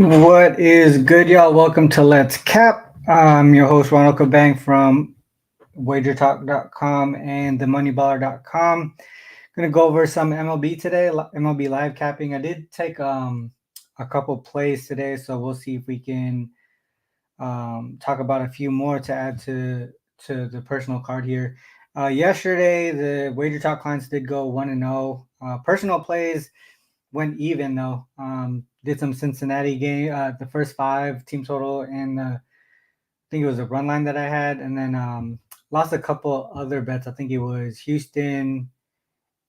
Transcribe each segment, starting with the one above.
What is good, y'all? Welcome to Let's Cap. I'm your host, Ronald Cabang from Wagertalk.com and themoneyballer.com. Going to go over some MLB today, MLB live capping. I did take a couple plays today, so we'll see if we can talk about a few more to add to the personal card here. Yesterday, the Wagertalk clients did go 1-0. Personal plays went even though. Did some Cincinnati game, the first five team total, and I think it was a run line that I had, and then lost a couple other bets. I think it was Houston,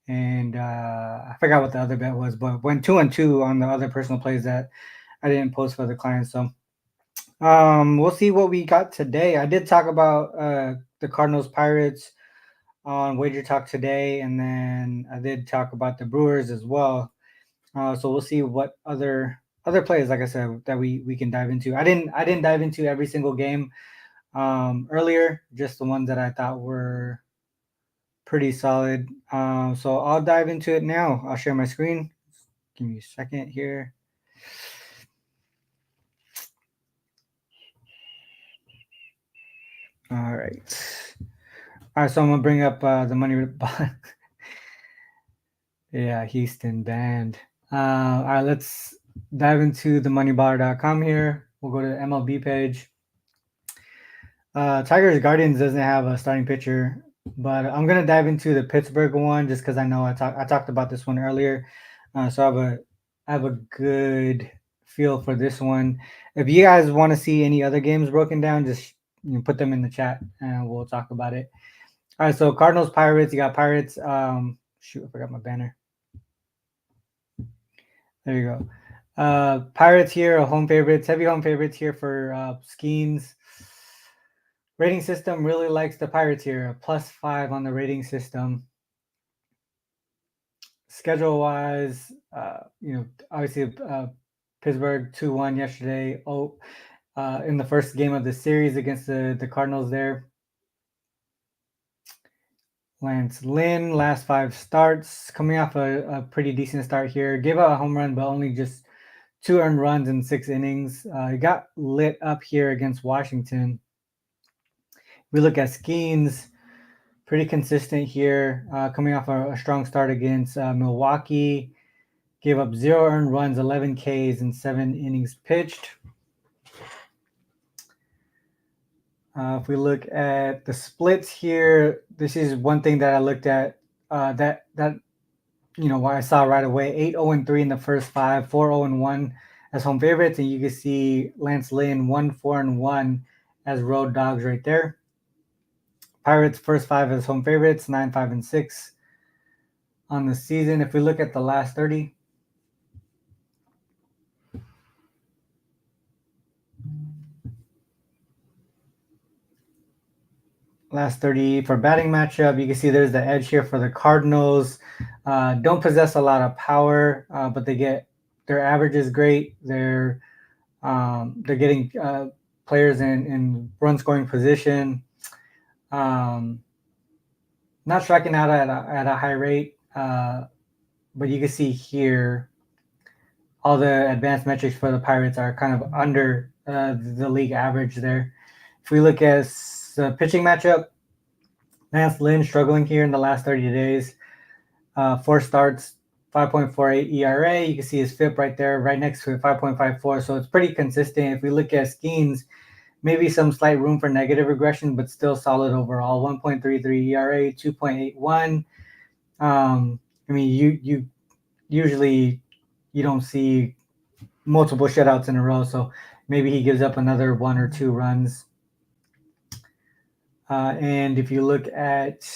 and I forgot what the other bet was, but went 2-2 on the other personal plays that I didn't post for the clients. So we'll see what we got today. I did talk about the Cardinals Pirates on Wager Talk today, and then I did talk about the Brewers as well. So we'll see what other plays, like I said, that we can dive into. I didn't dive into every single game earlier, just the ones that I thought were pretty solid. So I'll dive into it now. I'll share my screen. Give me a second here. All right. All right, so I'm gonna bring up the money. Yeah, Houston banned. All right, let's dive into the moneyballer.com here. We'll go to the MLB page. Tigers Guardians doesn't have a starting pitcher, but I'm gonna dive into the Pittsburgh one just because I know I talked about this one earlier, so I have a good feel for this one. If you guys want to see any other games broken down, just put them in the chat and we'll talk about it. All right, so Cardinals Pirates. You got Pirates. Shoot, I forgot my banner. There you go. Pirates here are home favorites, heavy home favorites here for Skeens. Rating system really likes the Pirates here, +5 on the rating system. Schedule wise, obviously Pittsburgh 2-1 yesterday. In the first game of the series against the Cardinals there. Lance Lynn, last 5 starts, coming off a pretty decent start here. Gave out a home run, but only just 2 earned runs in 6 innings. He got lit up here against Washington. We look at Skeens, pretty consistent here, coming off a strong start against Milwaukee. Gave up 0 earned runs, 11 Ks in 7 innings pitched. If we look at the splits here, this is one thing that I looked at that what I saw right away. 8-0-3 in the first 5, 4-0-1 as home favorites, and you can see Lance Lynn 1-4-1 as road dogs right there. Pirates first 5 as home favorites, 9-5-6 on the season. If we look at the last 30, for batting matchup, you can see there's the edge here for the Cardinals. Don't possess a lot of power, but their average is great. They're getting players in run scoring position. Not striking out at a high rate, but you can see here all the advanced metrics for the Pirates are kind of under the league average there. If we look at the pitching matchup, Lance Lynn struggling here in the last 30 days. 4 starts, 5.48 ERA. You can see his FIP right there, right next to it, 5.54. So it's pretty consistent. If we look at Skeens, maybe some slight room for negative regression, but still solid overall. 1.33 ERA, 2.81. You usually you don't see multiple shutouts in a row, so maybe he gives up another 1 or 2 runs. And if you look at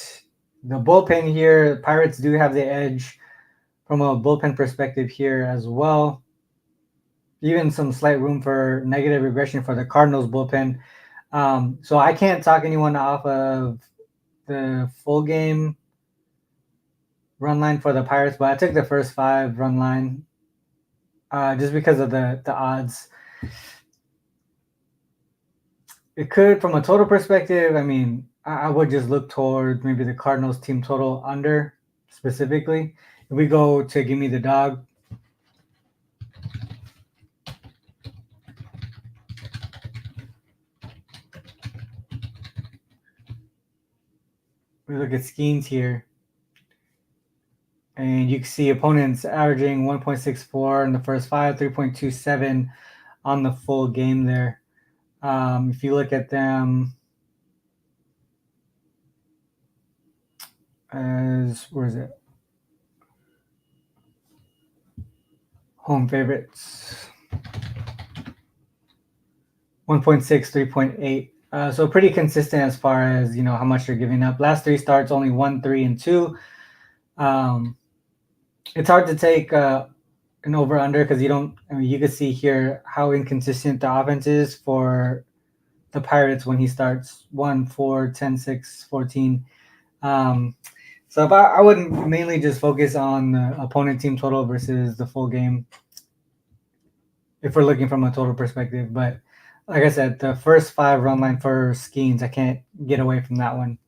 the bullpen here, Pirates do have the edge from a bullpen perspective here as well. Even some slight room for negative regression for the Cardinals bullpen. So I can't talk anyone off of the full game run line for the Pirates, but I took the first 5 run line just because of the odds. It could, from a total perspective, I would just look toward maybe the Cardinals team total under specifically. If we go to give me the dog, We look at Skeens here, and you can see opponents averaging 1.64 in the first 5, 3.27 on the full game there. If you look at them as, where is it? Home favorites. 1.6, 3.8. So pretty consistent as far as, how much they're giving up. Last 3 starts, only 1, 3, and 2. It's hard to take an over-under because you can see here how inconsistent the offense is for the Pirates when he starts 1, 4, 10, 6, 14. So if I would mainly just focus on the opponent team total versus the full game if we're looking from a total perspective. But like I said, the first 5 run line for Skeens, I can't get away from that one.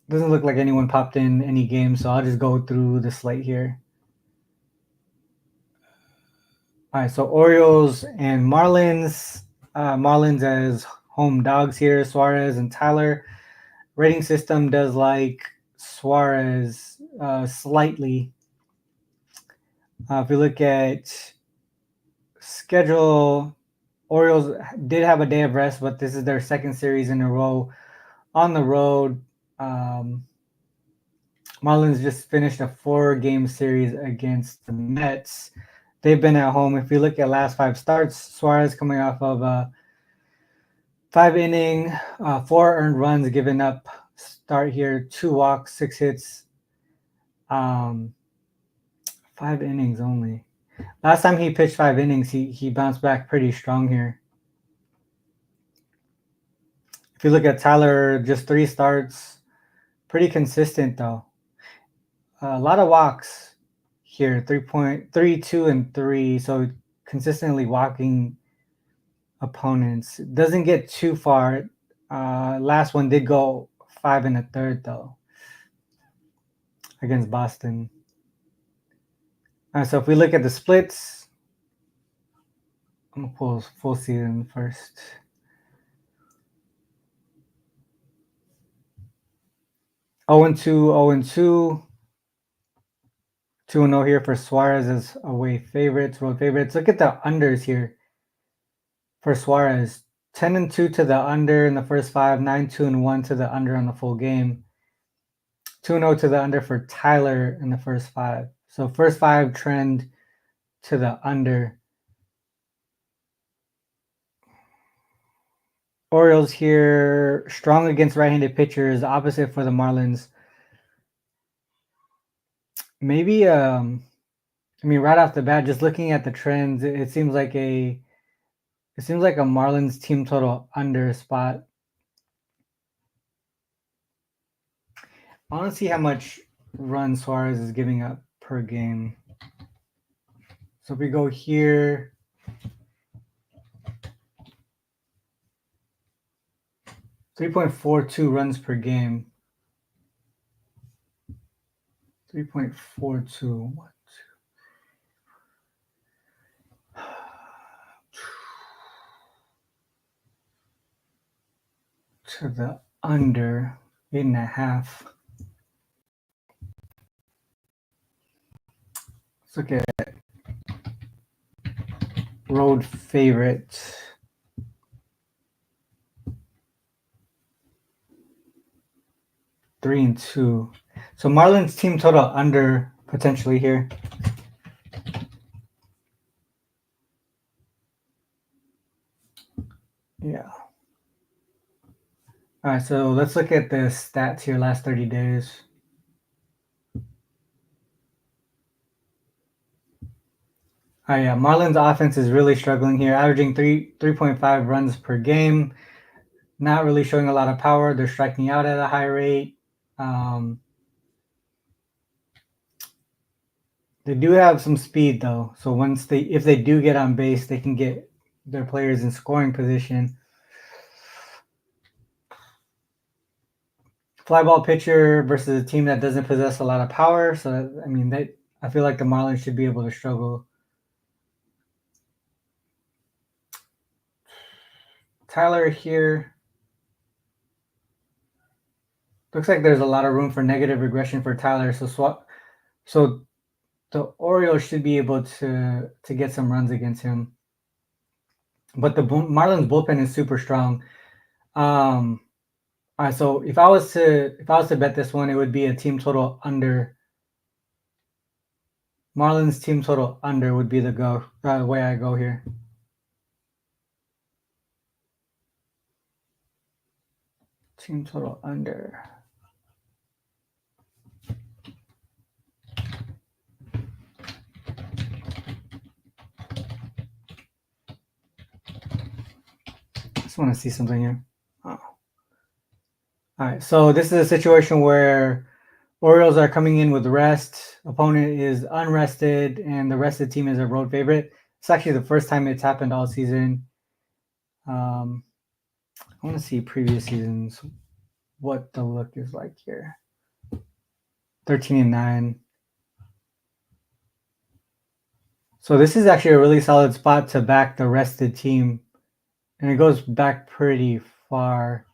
Doesn't look like anyone popped in any games, so I'll just go through the slate here. All right, so Orioles and Marlins. Marlins as home dogs here, Suarez and Tyler. Rating system does like Suarez slightly. If you look at schedule, Orioles did have a day of rest, but this is their second series in a row on the road. Marlins just finished a 4-game series against the Mets. They've been at home. If you look at last 5 starts, Suarez coming off of a 5-inning, 4 earned runs given up start here, 2 walks, 6 hits, 5 innings only. Last time he pitched 5 innings, he bounced back pretty strong here. If you look at Tyler, just 3 starts, pretty consistent though. A lot of walks here, 3.3, 2, and 3. So consistently walking opponents. Doesn't get too far. Last one did go 5 1/3 though against Boston. So if we look at the splits, I'm gonna pull full season first. Oh and 2, 0 and 2. 2-0 here for Suarez as away favorites, road favorites. Look at the unders here for Suarez. 10-2 to the under in the first 5, 9-2-1 to the under on the full game. 2-0 to the under for Tyler in the first 5. So first 5 trend to the under. Orioles here, strong against right-handed pitchers, opposite for the Marlins. Maybe, right off the bat, just looking at the trends, it seems like a Marlins team total under spot. I want to see how much run Suarez is giving up per game. So if we go here, 3.42 runs per game. 3.42. What? To the under 8.5. Let's look at road favorite. Three and 2. So Marlins team total under potentially here. Yeah. All right, so let's look at the stats here last 30 days. Oh yeah, Marlins offense is really struggling here, averaging 3.5 runs per game. Not really showing a lot of power. They're striking out at a high rate. They do have some speed though, so if they do get on base, they can get their players in scoring position. Fly ball pitcher versus a team that doesn't possess a lot of power. So I feel like the Marlins should be able to struggle. Tyler here, looks like there's a lot of room for negative regression for Tyler. So the Orioles should be able to get some runs against him. But the Marlins bullpen is super strong. All right, so if I was to bet this one, it would be a team total under. Marlins team total under would be the way I go here. Team total under. I just want to see something here. Oh. All right, so this is a situation where Orioles are coming in with rest. Opponent is unrested, and the rested team is a road favorite. It's actually the first time it's happened all season. I want to see previous seasons, what the look is like here. 13-9. So this is actually a really solid spot to back the rested team, and it goes back pretty far.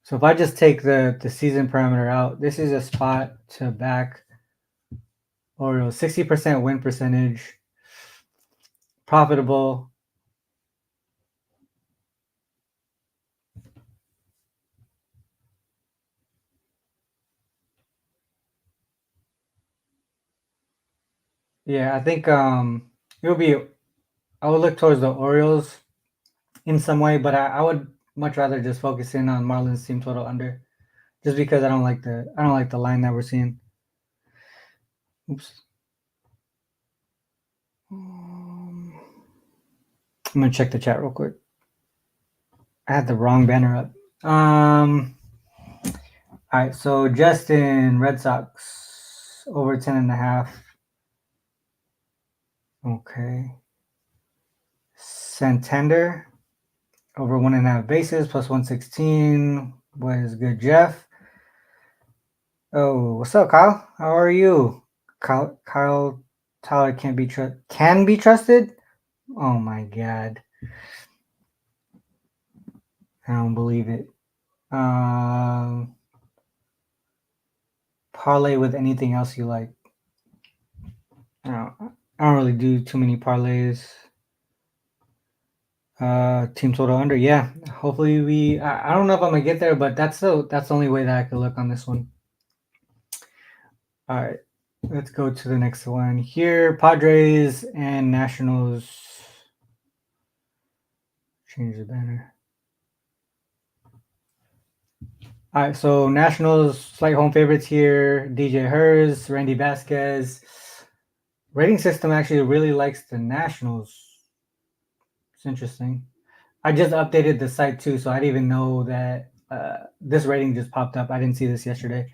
So if I just take the season parameter out, this is a spot to back Orioles. 60% win percentage, profitable. Yeah, I think it would be. I would look towards the Orioles in some way, but I would much rather just focus in on Marlins team total under, just because I don't like the line that we're seeing. Oops. I'm gonna check the chat real quick. I had the wrong banner up. All right, so Justin, Red Sox over 10.5. Okay. Santander over 1.5 bases plus 116. What is good, Jeff? Oh, what's up, Kyle? How are you? Kyle Tyler can be trusted? Oh my god. I don't believe it. Parlay with anything else you like. I don't really do too many parlays. Team total under, yeah. Hopefully I don't know if I'm gonna get there, but that's the only way that I could look on this one. All right, let's go to the next one here. Padres and Nationals. Change the banner. All right, so Nationals slight home favorites here. DJ Hers, Randy Vasquez. Rating system actually really likes the Nationals. It's interesting. I just updated the site too, so I didn't even know that this rating just popped up. I didn't see this yesterday.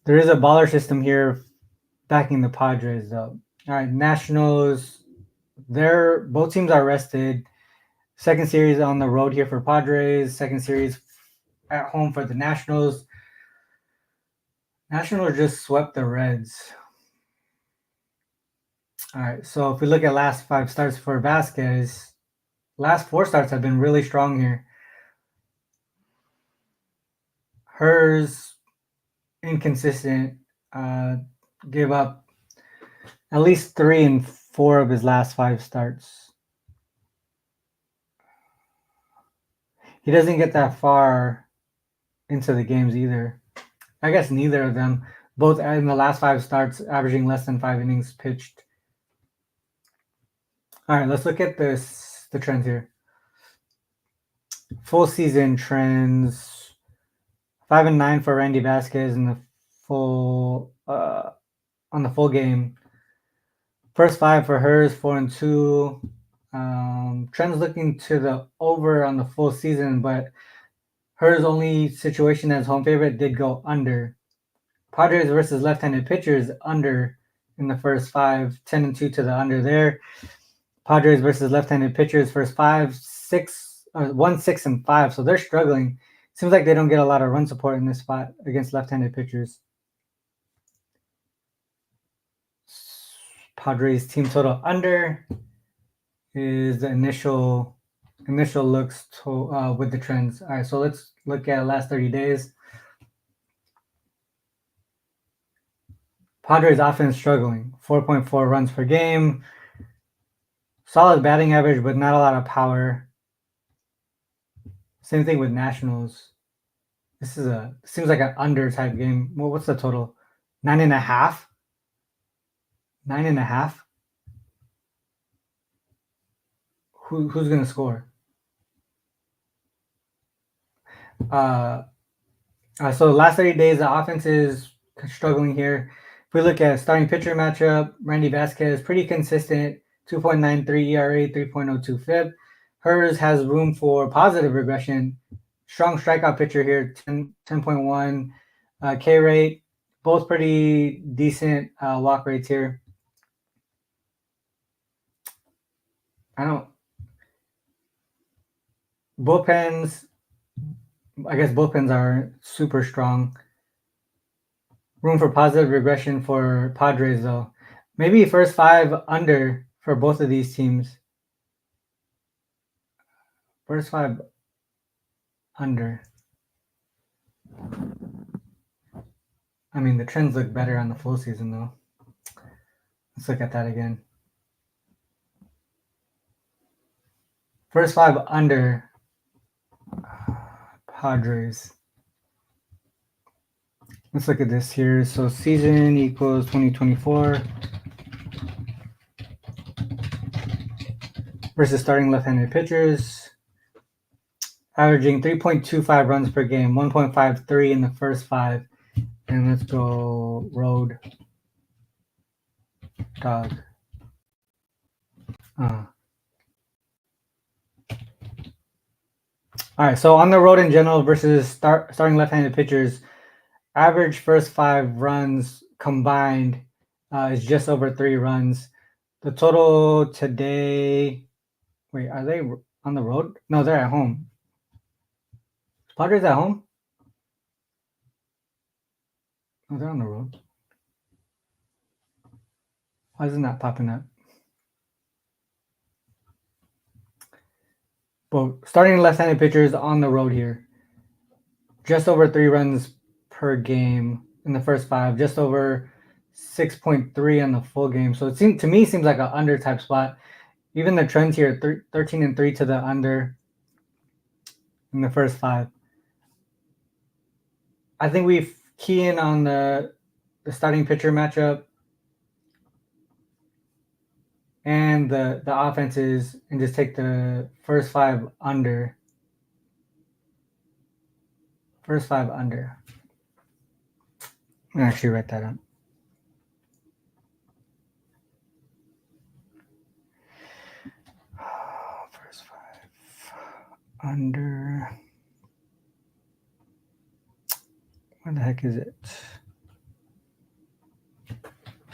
There is a baller system here backing the Padres, though. All right, Nationals. Both teams are rested. Second series on the road here for Padres. Second series at home for the Nationals. Nationals just swept the Reds. All right, so if we look at last 5 starts for Vasquez, last 4 starts have been really strong here. Hers inconsistent. Gave up at least 3 in 4 of his last 5 starts. He doesn't get that far into the games either. I guess neither of them. Both in the last 5 starts, averaging less than 5 innings pitched. All right, let's look at the trends here. Full season trends: 5-9 for Randy Vasquez in the full on the full game. First 5 for Hers, 4-2. Trends looking to the over on the full season, but Hers' only situation as home favorite did go under. Padres versus left-handed pitchers under in the first 5, 10-2 to the under there. Padres versus left-handed pitchers first 5, 6, 1, 6, and 5. So they're struggling. Seems like they don't get a lot of run support in this spot against left-handed pitchers. Padres team total under is the initial initial looks with the trends. All right, so let's look at last 30 days. Padres offense struggling, 4.4 runs per game. Solid batting average, but not a lot of power. Same thing with Nationals. This seems like an under type game. Well, what's the total? 9.5. 9.5. Who's gonna score? So the last 30 days, the offense is struggling here. If we look at starting pitcher matchup, Randy Vasquez, pretty consistent, 2.93 ERA, 3.02 FIP. Hers has room for positive regression. Strong strikeout pitcher here, 10.1 K rate. Both pretty decent walk rates here. Bullpens, I guess bullpens are super strong. Room for positive regression for Padres, though. Maybe first 5 under for both of these teams. First 5 under. I mean, the trends look better on the full season, though. Let's look at that again. First 5 under Padres. Let's look at this here. So season equals 2024 versus starting left-handed pitchers. Averaging 3.25 runs per game, 1.53 in the first 5. And let's go Road Dog. All right, so on the road in general versus starting left-handed pitchers, average first 5 runs combined is just over 3 runs. The total today, wait, are they on the road? No, they're at home. Padres at home? Oh, they're on the road. Why isn't that popping up? Well, starting left-handed pitchers on the road here. Just over 3 runs per game in the first 5. Just over 6.3 on the full game. So it seems like an under type spot. Even the trends here, 13-3 to the under in the first 5. I think we key in on the starting pitcher matchup and the offenses and just take the first 5 under. First 5 under. I'm going to actually write that up. First 5 under. Where the heck is it?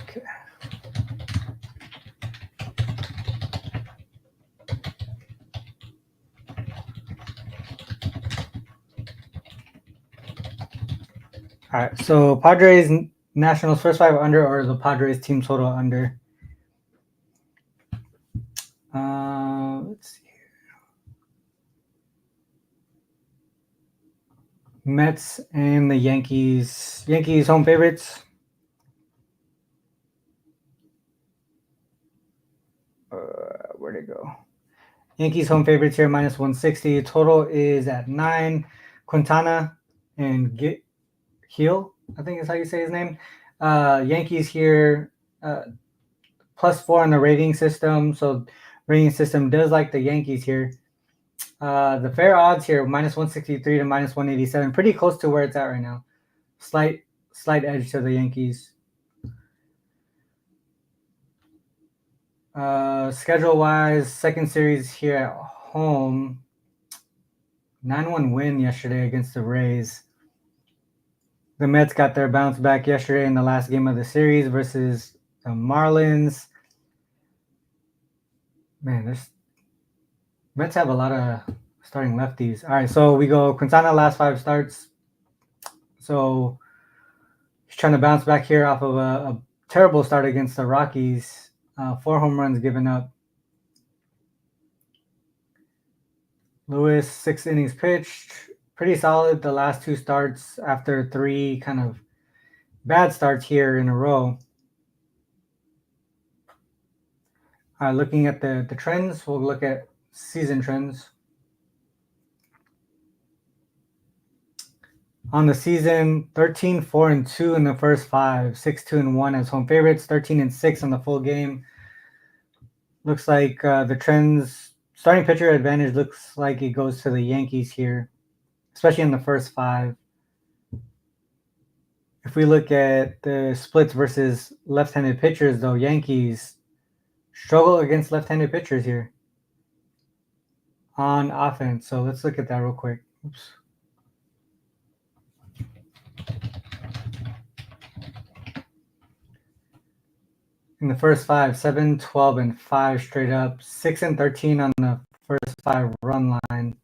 Okay. All right, so Padres Nationals first 5 under, or the Padres team total under. Let's see here. Mets and the Yankees. Yankees home favorites. Where'd it go? Yankees home favorites here, minus 160. Total is at 9. Quintana and Heel, I think is how you say his name. Yankees here, plus 4 on the rating system. So rating system does like the Yankees here. The fair odds here, minus 163 to minus 187. Pretty close to where it's at right now. Slight edge to the Yankees. Schedule-wise, second series here at home. 9-1 win yesterday against the Rays. The Mets got their bounce back yesterday in the last game of the series versus the Marlins. Man, Mets have a lot of starting lefties. All right, so we go Quintana last 5 starts. So he's trying to bounce back here off of a terrible start against the Rockies. 4 home runs given up. Lewis, 6 innings pitched. Pretty solid the last 2 starts after 3 kind of bad starts here in a row. Looking at the trends, we'll look at season trends. On the season, 13-4-2 in the first 5, 6-2-1 as home favorites, 13-6 on the full game. Looks like the trends, starting pitcher advantage looks like it goes to the Yankees here, especially in the first 5. If we look at the splits versus left-handed pitchers, though, Yankees struggle against left-handed pitchers here on offense. So let's look at that real quick. Oops. In the first 5, 7, 12, and 5 straight up. 6 and 13 on the first 5 run line.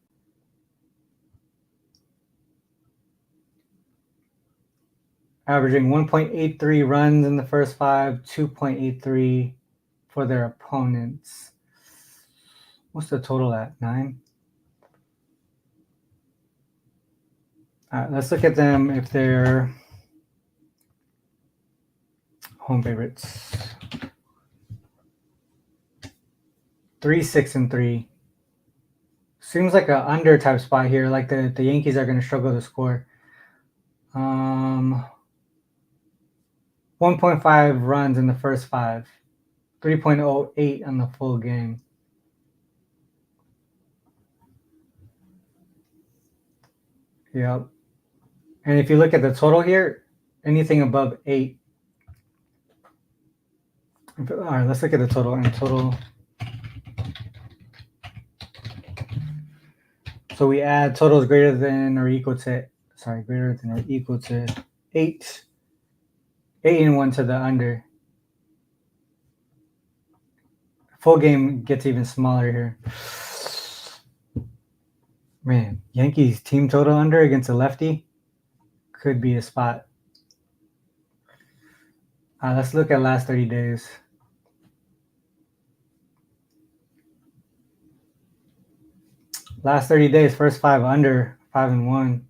Averaging 1.83 runs in the first 5, 2.83 for their opponents. What's the total at? 9? Let's look at them if they're home favorites. 3, 6, and 3. Seems like an under type spot here. Like the Yankees are going to struggle to score. 1.5 runs in the first 5. 3.08 on the full game. Yep. And if you look at the total here, anything above 8. All right, let's look at the total. And total. So we add totals greater than or equal to, greater than or equal to 8. 8 and 1 to the under. Full game gets even smaller here. Man, Yankees team total under against a lefty could be a spot. Let's look at last 30 days. Last 30 days, first 5 under, 5 and 1.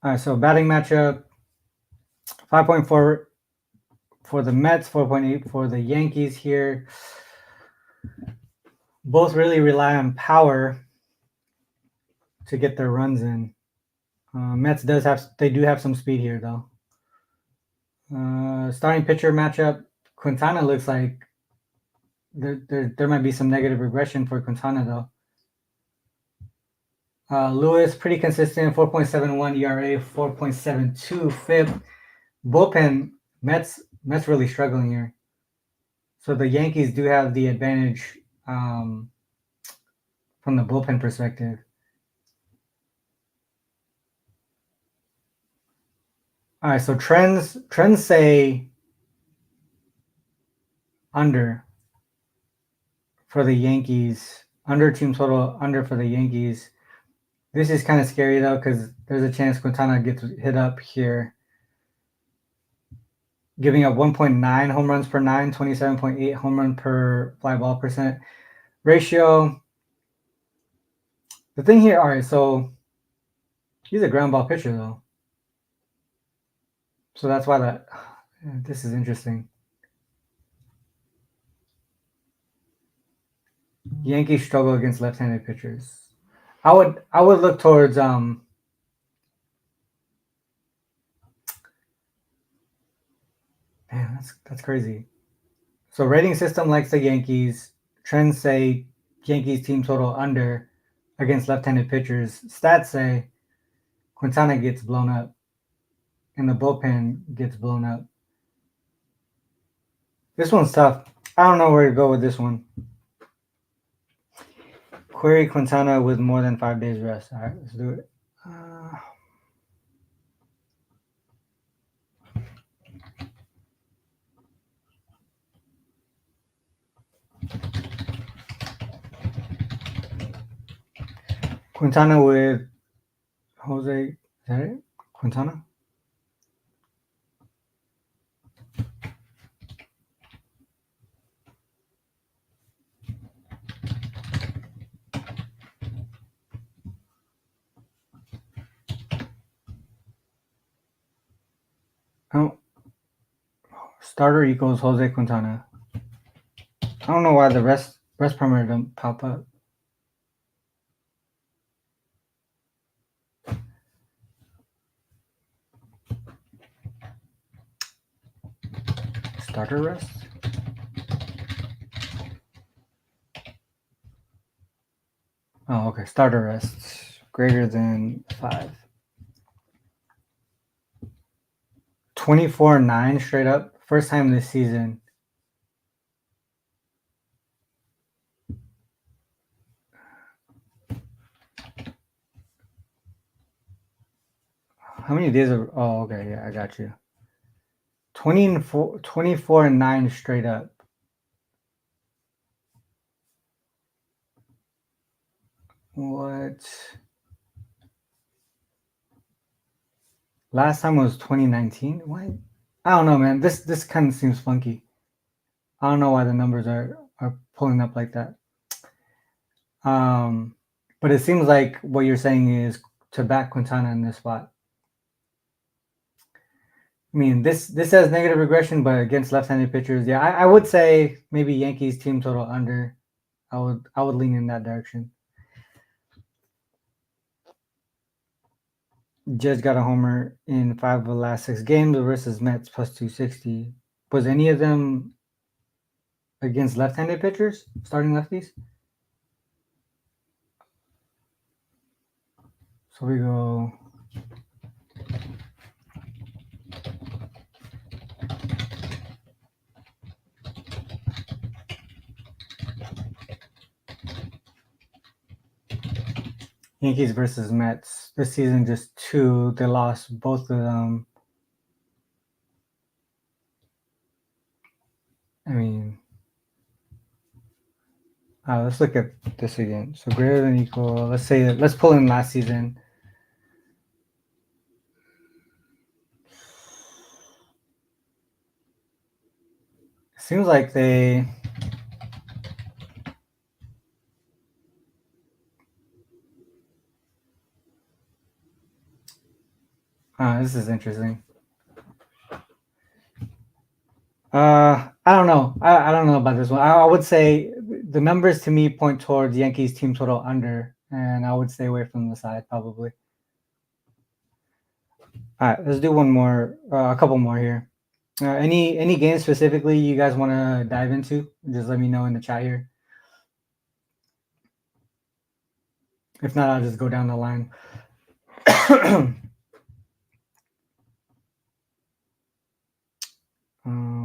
All right, so batting matchup, 5.4 for the Mets, 4.8 for the Yankees here. Both really rely on power to get their runs in. Mets do have some speed here though. Starting pitcher matchup, Quintana looks like there might be some negative regression for Quintana though. Lewis, pretty consistent, 4.71 ERA, 4.72 FIP. Bullpen, Mets really struggling here. So the Yankees do have the advantage from the bullpen perspective. All right, so trends say under for the Yankees, under team total, under for the Yankees. This is kind of scary though, because there's a chance Quintana gets hit up here. Giving up 1.9 home runs per 9, 27.8 home run per fly ball percent ratio. The thing here, all right, so he's a ground ball pitcher though. So that's why this is interesting. Yankees struggle against left-handed pitchers. I would look towards man, that's crazy. So rating system likes the Yankees. Trends say Yankees team total under against left-handed pitchers. Stats say Quintana gets blown up and the bullpen gets blown up. This one's tough. I don't know where to go with this one. Query Quintana with more than 5 days rest. All right, let's do it. Quintana with Jose. Is that it? Quintana? Starter equals Jose Quintana. I don't know why the rest parameter don't pop up. Starter rest? Oh, okay. Starter rest greater than 5. 24-9 straight up. First time this season. How many days are... Oh, okay. Yeah, I got you. 24-9 straight up. What? Last time was 2019. What? I don't know, man. This kind of seems funky. I don't know why the numbers are pulling up like that. But it seems like what you're saying is to back Quintana in this spot. I mean, this has negative regression, but against left-handed pitchers, yeah, I would say maybe Yankees team total under. I would lean in that direction. Judge got a homer in 5 of the last 6 games versus Mets plus 260. Was any of them against left-handed pitchers, starting lefties? So we go. Yankees versus Mets. This season, just 2. They lost both of them. I mean, let's look at this again. So greater than equal. Let's pull in last season. Seems like they. This is interesting. I don't know. I don't know about this one. I would say the numbers to me point towards Yankees team total under, and I would stay away from the side probably. All right, let's do one more, a couple more here. Any games specifically you guys want to dive into? Just let me know in the chat here. If not, I'll just go down the line.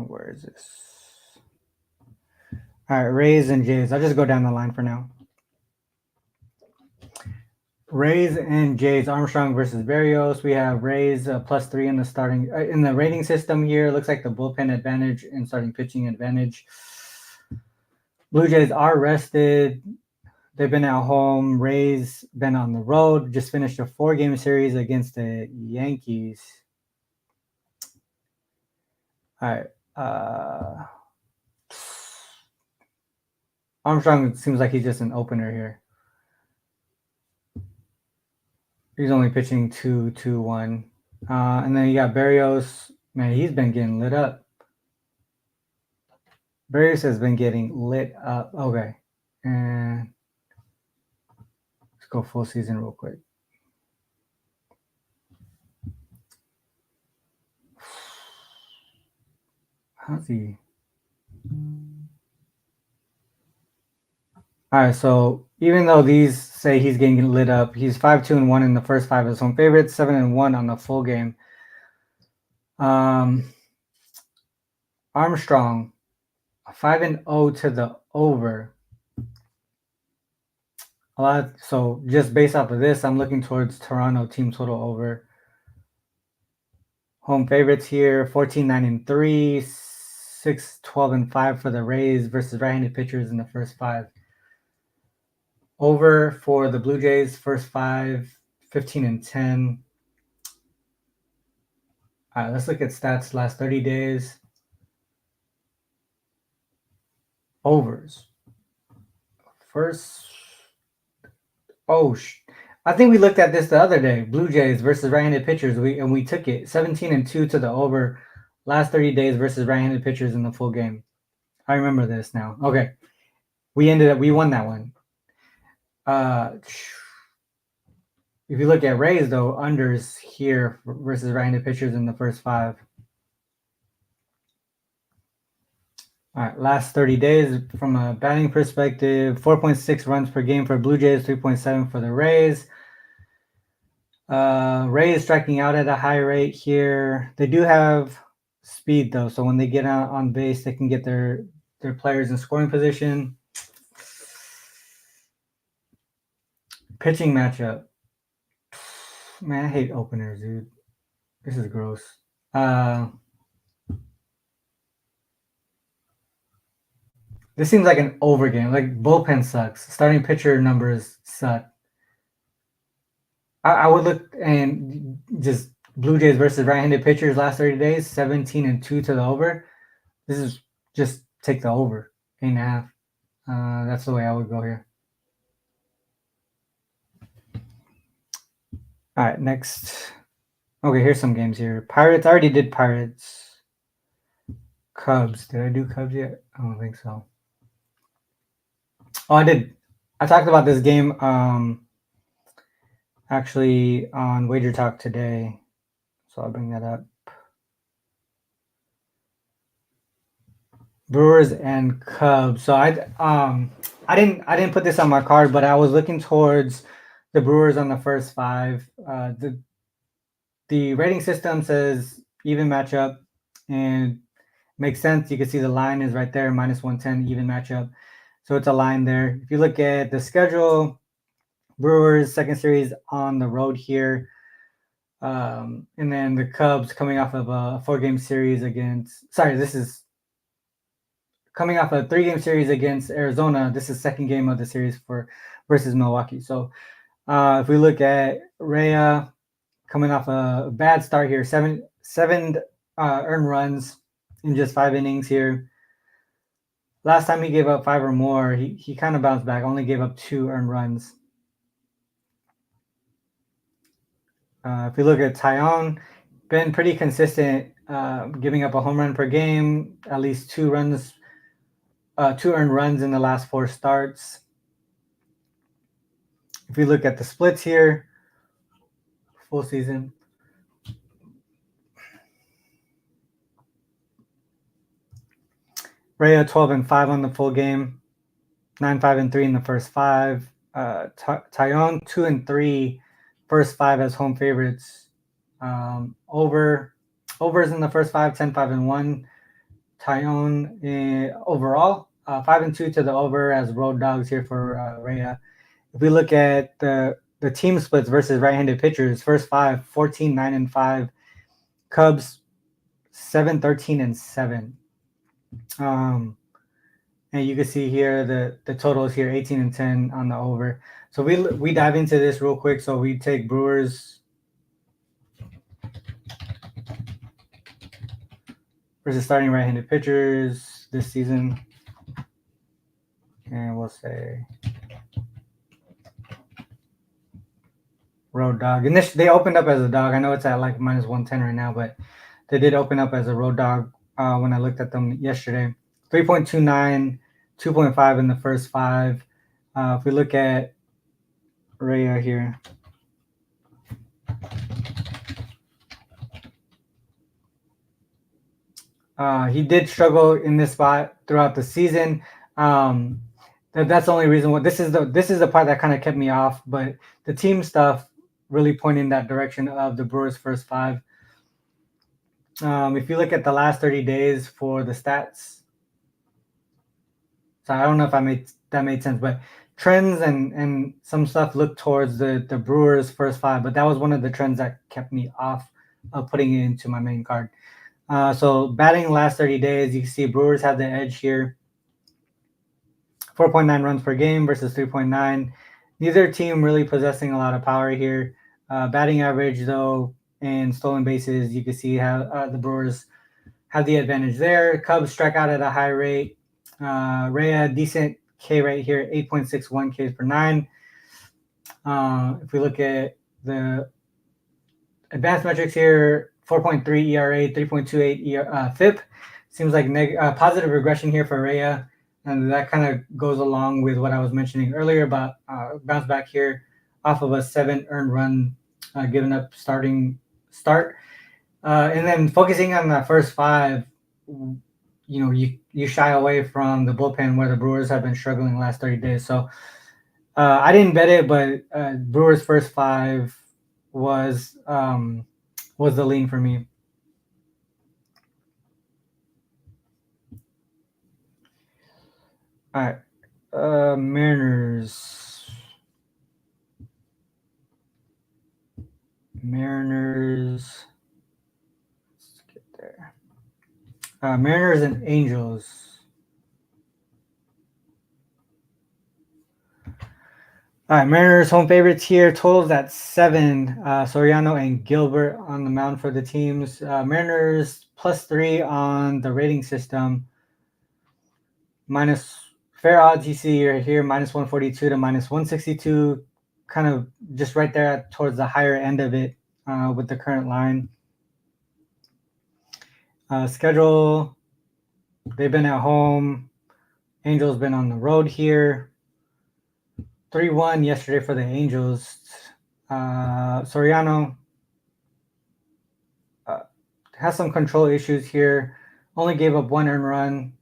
Where is this? All right, Rays and Jays. I'll just go down the line for now. Rays and Jays, Armstrong versus Berrios. We have Rays +3 in the starting in the rating system here. Looks like the bullpen advantage and starting pitching advantage. Blue Jays are rested. They've been at home. Rays been on the road. Just finished a 4-game series against the Yankees. All right. Armstrong seems like he's just an opener here. He's only pitching 2-2-1. And then you got Berrios. Man, he's been getting lit up. Berrios has been getting lit up. Okay. And let's go full season real quick. How's he? All right, so even though these say he's getting lit up, he's 5-2-1 in the first 5 of his home favorites, 7-1 on the full game. Armstrong, 5-0 to the over. So just based off of this, I'm looking towards Toronto team total over. Home favorites here, 14-9-3, 6-12-5 for the Rays versus right-handed pitchers in the first 5. Over for the Blue Jays, first 5, 15-10. All right, let's look at stats last 30 days. Overs. First. I think we looked at this the other day. Blue Jays versus right-handed pitchers. We took it 17-2 to the over. last 30 days versus right-handed pitchers in the full game. I remember this now. Okay. We won that one. If you look at Rays, though, unders here versus right-handed pitchers in the first 5. All right, last 30 days from a batting perspective, 4.6 runs per game for Blue Jays, 3.7 for the Rays. Rays striking out at a high rate here. They do have speed, though, so when they get out on base, they can get their players in scoring position. Pitching matchup. Man, I hate openers, dude. This is gross. This seems like an over game. Like, bullpen sucks. Starting pitcher numbers suck. I would look and just Blue Jays versus right-handed pitchers last 30 days, 17-2 to the over. This is just take the over, 8.5. That's the way I would go here. All right, next. Okay, here's some games here. Pirates. I already did Pirates. Cubs. Did I do Cubs yet? I don't think so. Oh, I did. I talked about this game actually on Wagertalk today. So I'll bring that up. Brewers and Cubs. So I didn't put this on my card, but I was looking towards the Brewers on the first 5. The rating system says even matchup, and makes sense. You can see the line is right there, -110, even matchup. So it's a line there. If you look at the schedule, Brewers second series on the road here. And then the Cubs coming off of a 4-game series this is coming off a 3-game series against Arizona. This is second game of the series versus Milwaukee. So if we look at Rhea coming off a bad start here, seven earned runs in just 5 innings here. Last time he gave up 5 or more, he kind of bounced back, only gave up 2 earned runs. If we look at Taillon, been pretty consistent, giving up a home run per game, at least 2 earned runs in the last 4 starts. If we look at the splits here, full season. Rhea 12-5 on the full game, 9-5-3 in the first 5. Taillon 2-3 first 5 as home favorites. Overs in the first 5, 10-5-1. Taillon overall 5-2 to the over as road dogs here for Rhea. If we look at the team splits versus right-handed pitchers, first 5, 14-9-5. Cubs 7-13-7. And you can see here the totals here, 18-10 on the over. So we dive into this real quick. So we take Brewers versus starting right-handed pitchers this season, and we'll say road dog. And they opened up as a dog. I know it's at like -110 right now, but they did open up as a road dog when I looked at them yesterday. 3.29, 2.5 in the first 5. If we look at Rhea here, he did struggle in this spot throughout the season. That's the only reason why this is the part that kind of kept me off. But the team stuff really pointed in that direction of the Brewers' first 5. If you look at the last 30 days for the stats, so I don't know if that made sense, but trends and some stuff look towards the Brewers' first 5, but that was one of the trends that kept me off of putting it into my main card. So batting last 30 days, you can see Brewers have the edge here. 4.9 runs per game versus 3.9. Neither team really possessing a lot of power here. Batting average, though, and stolen bases, you can see how the Brewers have the advantage there. Cubs strike out at a high rate. Rhea, decent K rate here, 8.61 Ks per 9. If we look at the advanced metrics here, 4.3 ERA, 3.28 FIP. Seems like positive regression here for Rhea, and that kind of goes along with what I was mentioning earlier about bounce back here off of a 7 earned run given up start. And then focusing on the first 5, you shy away from the bullpen where the Brewers have been struggling the last 30 days. So I didn't bet it, but Brewers first 5 was the lean for me. All right, Mariners. Let's get there. Mariners and Angels. All right, Mariners home favorites here. Totals at 7. Soriano and Gilbert on the mound for the teams. Mariners +3 on the rating system. Minus fair odds you see here, -142 to -162. Kind of just right there towards the higher end of it with the current line. Schedule, they've been at home. Angels been on the road here. 3-1 yesterday for the Angels. Soriano has some control issues here. Only gave up 1 earned run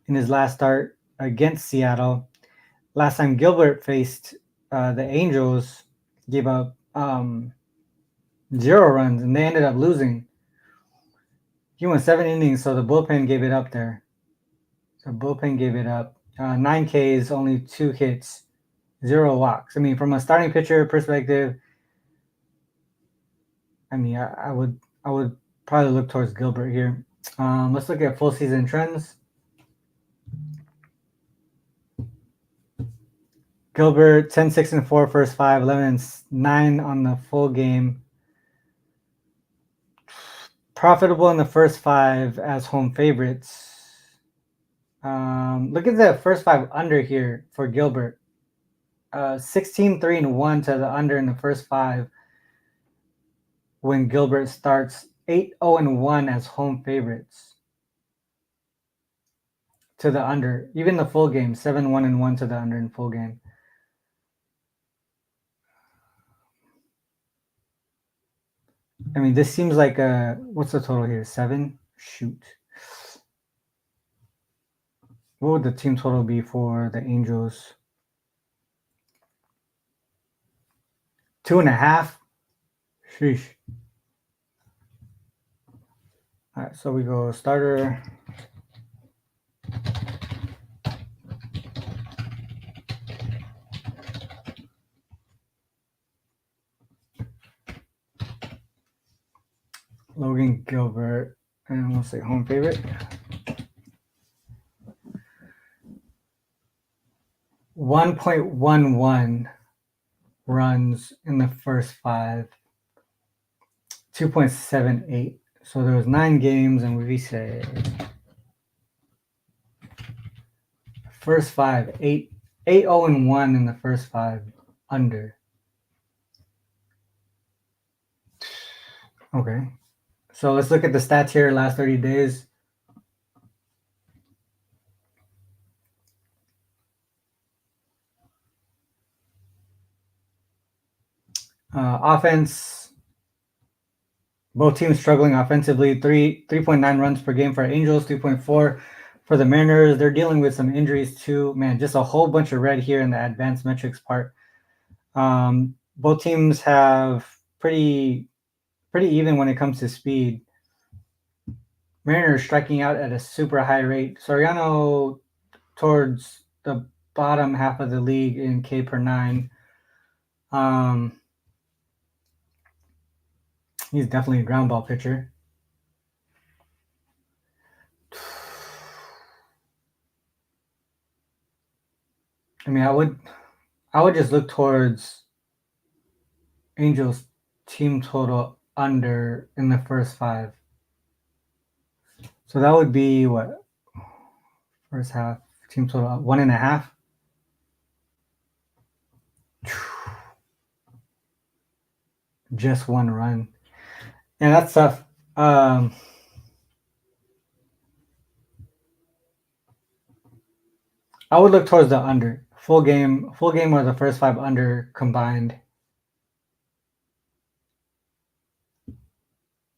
in his last start against Seattle. Last time Gilbert faced the Angels, gave up 0 runs, and they ended up losing. He went 7 innings, so the bullpen gave it up there. The bullpen gave it up. 9 Ks, only 2 hits. 0 walks. I mean, from a starting pitcher perspective, I mean, I would probably look towards Gilbert here. Let's look at full season trends. Gilbert 10-6-4 first 5, 11-9 on the full game. Profitable in the first 5 as home favorites. Look at the first 5 under here for Gilbert. 16-3-1 to the under in the first 5 when Gilbert starts. 8-0-1 as home favorites to the under. Even the full game, 7-1-1 to the under in full game. I mean, this seems like what's the total here? 7? Shoot. What would the team total be for the Angels? 2.5? Sheesh. All right, so we go starter. Logan Gilbert, and we'll say home favorite. 1.11 runs in the first 5. 2.78. So there was 9 games, and we say first 5, 8-0-1 in the first 5 under. Okay. So let's look at the stats here last 30 days. Offense, both teams struggling offensively. 3.9 runs per game for Angels, 3.4 for the Mariners. They're dealing with some injuries too. Man, just a whole bunch of red here in the advanced metrics part. Both teams have pretty even when it comes to speed. Mariners striking out at a super high rate. Soriano towards the bottom half of the league in K per 9. He's definitely a ground ball pitcher. I mean, I would just look towards Angels team total under in the first 5. So that would be what? First half team total 1.5. Just 1 run. And that's tough. I would look towards the under. Full game or the first 5 under combined.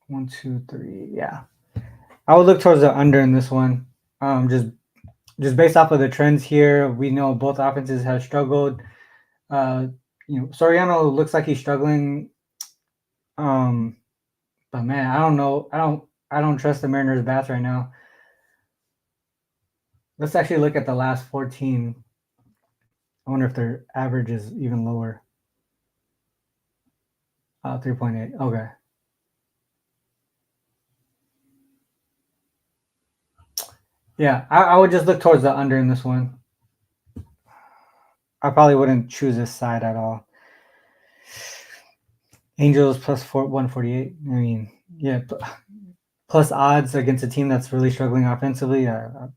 1, 2, 3. Yeah. I would look towards the under in this one. Just based off of the trends here, we know both offenses have struggled. Soriano looks like he's struggling. But man, I don't know. I don't trust the Mariners bats right now. Let's actually look at the last 14. I wonder if their average is even lower. 3.8. Okay. Yeah, I would just look towards the under in this one. I probably wouldn't choose this side at all. Angels plus 148. I mean, yeah, plus odds against a team that's really struggling offensively. I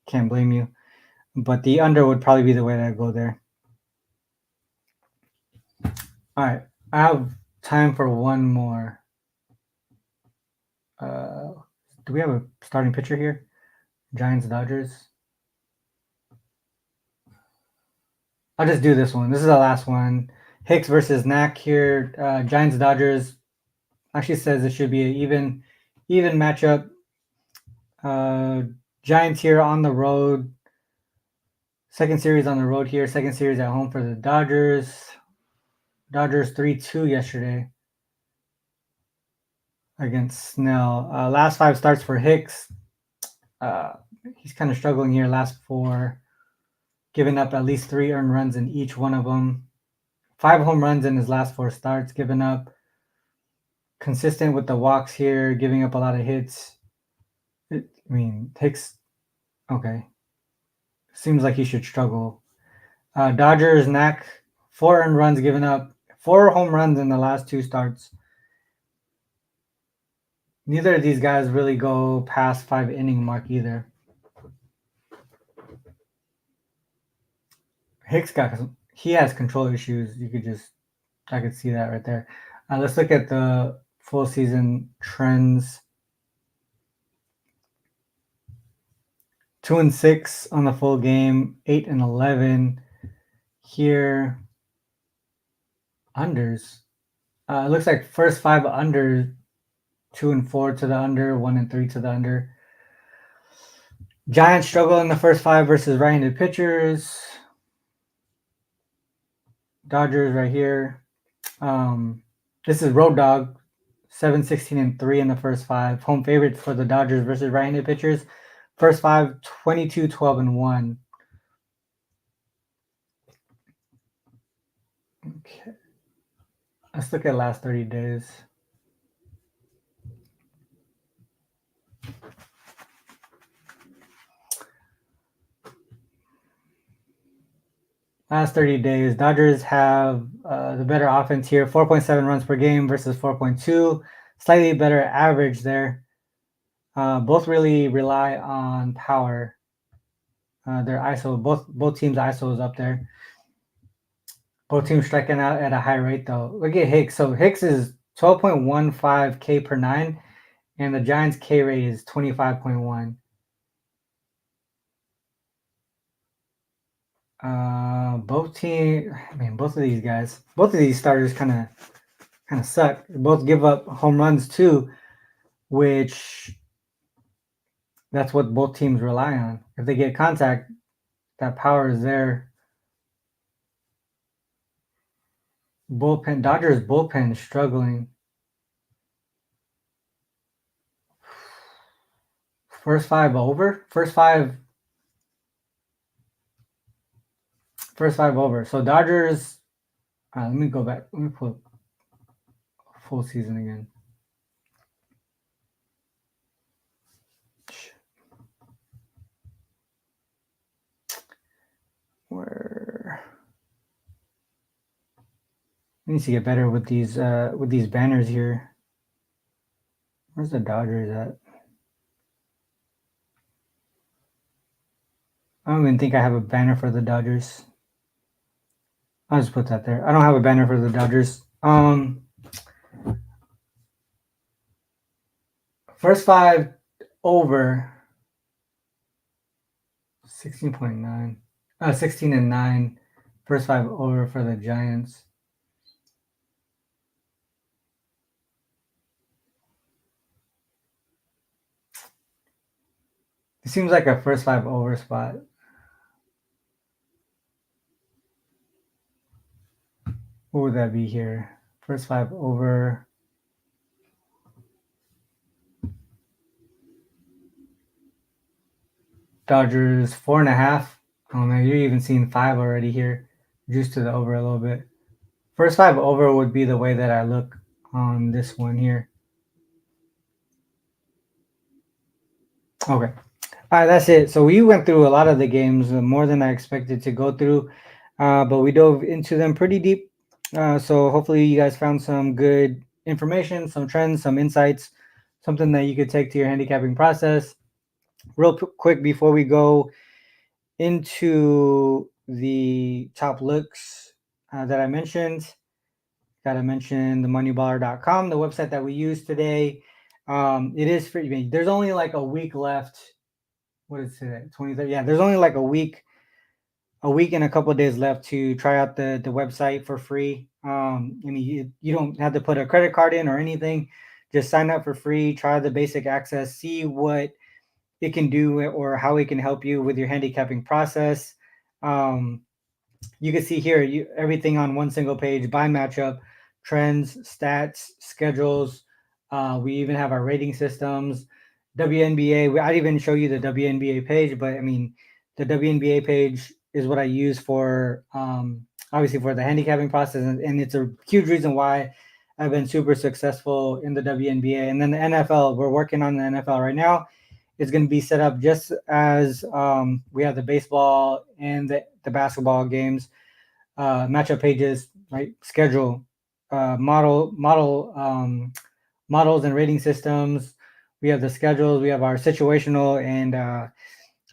can't blame you. But the under would probably be the way to go there. All right, I have time for one more. Do we have a starting pitcher here? Giants, Dodgers. I'll just do this one. This is the last one. Hicks versus Knack here. Giants, Dodgers. Actually says it should be an even matchup. Giants here on the road. Second series on the road here. Second series at home for the Dodgers. Dodgers 3-2 yesterday against Snell. Last 5 starts for Hicks. He's kind of struggling here. Last 4, giving up at least 3 earned runs in each one of them. 5 home runs in his last 4 starts, given up. Consistent with the walks here, giving up a lot of hits. Hicks, okay. Seems like he should struggle. Dodgers, Knack, 4 earned runs given up, 4 home runs in the last 2 starts. Neither of these guys really go past 5 inning mark either. Hicks he has control issues. I could see that right there. Let's look at the full season trends. 2-6 on the full game, 8-11 here. Unders. It looks like first 5 under, 2-4 to the under, 1-3 to the under. Giants struggle in the first 5 versus right-handed pitchers. Dodgers right here. This is Road Dog, 7-16-3 in the first 5. Home favorite for the Dodgers versus right-handed pitchers. First 5, 22-12-1. Okay. Let's look at last 30 days. Last 30 days, Dodgers have the better offense here, 4.7 runs per game versus 4.2. Slightly better average there. Both really rely on power. Their ISO, both teams' ISO is up there. Both teams striking out at a high rate, though. Look at Hicks. So Hicks is 12.15 K per 9, and the Giants' K rate is 25.1. Both of these starters kind of suck. Both give up home runs too, which that's what both teams rely on. If they get contact, that power is there. Dodgers bullpen is struggling. First 5 over. First five over. So Dodgers. Let me go back. Let me pull full season again. Where I need to get better with these banners here. Where's the Dodgers at? I don't even think I have a banner for the Dodgers. I'll just put that there. I don't have a banner for the Dodgers. First 5 over 16.9. 16-9. First 5 over for the Giants. It seems like a first 5 over spot. What would that be here? First 5 over. Dodgers 4.5. Oh man, you're even seeing 5 already here. Juice to the over a little bit. First 5 over would be the way that I look on this one here. Okay. All right, that's it. So we went through a lot of the games, more than I expected to go through, but we dove into them pretty deep. So hopefully you guys found some good information, some trends, some insights, something that you could take to your handicapping process. Real quick before we go into the top looks that I mentioned, got to mention the moneyballer.com, the website that we use today. It is free. There's only like a week left. What is today? 23rd. Yeah, there's only like a week and a couple of days left to try out the website for free. I mean, you don't have to put a credit card in or anything. Just sign up for free, try the basic access, see what it can do or how it can help you with your handicapping process. You can see here everything on one single page by matchup, trends, stats, schedules. We even have our rating systems, WNBA. I'd even show you the WNBA page, but I mean, the WNBA page is what I use for obviously for the handicapping process, and it's a huge reason why I've been super successful in the WNBA. And then the NFL, we're working on the NFL right now. It's going to be set up just as we have the baseball and the basketball games, matchup pages, right? Schedule, models and rating systems. We have the schedules. We have our situational and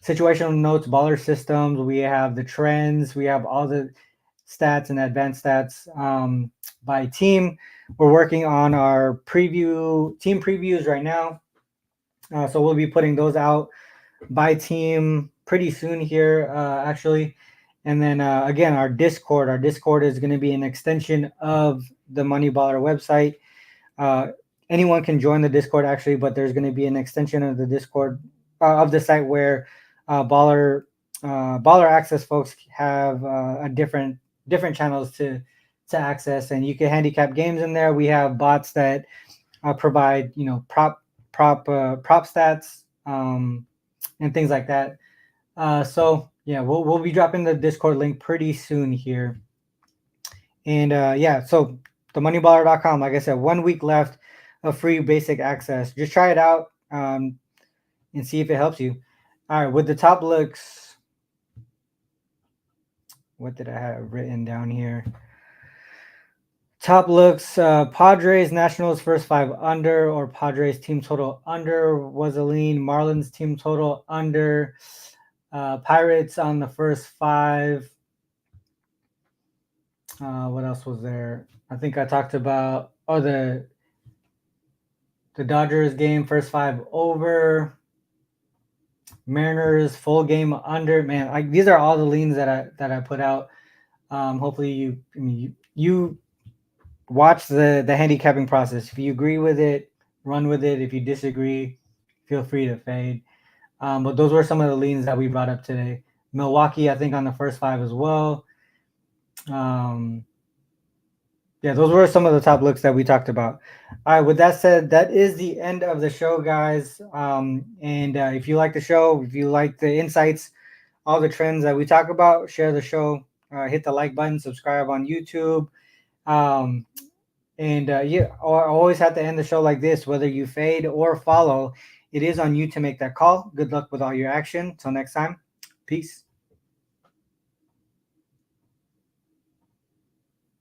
situational notes, baller systems. We have the trends. We have all the stats and advanced stats by team. We're working on our team previews right now. So we'll be putting those out by team pretty soon here, actually. And then again, our Discord is going to be an extension of the Money Baller website. Anyone can join the Discord actually, but there's going to be an extension of the Discord of the site where baller access folks have a different channels to access, and you can handicap games in there. We have bots that provide prop stats and things like that. So yeah, we'll be dropping the Discord link pretty soon here. And yeah, so themoneyballer.com, like I said, 1 week left of free basic access. Just try it out and see if it helps you. All right, with the top looks, what did I have written down here? Top looks, Padres, Nationals first 5 under, or Padres team total under was a lean. Marlins team total under. Pirates on the first 5. What else was there? I think I talked about the Dodgers game first 5 over. Mariners full game under. Man, these are all the leans that I put out. Hopefully you watch the handicapping process. If you agree with it, run with it. If you disagree, feel free to fade. But those were some of the leans that we brought up today. Milwaukee, I think, on the first 5 as well. Yeah, those were some of the top looks that we talked about. All right, with that said, that is the end of the show, guys. And if you like the show, if you like the insights, all the trends that we talk about, share the show, hit the like button, subscribe on YouTube. And yeah, I always have to end the show like this, whether you fade or follow. It is on you to make that call. Good luck with all your action. Till next time, peace.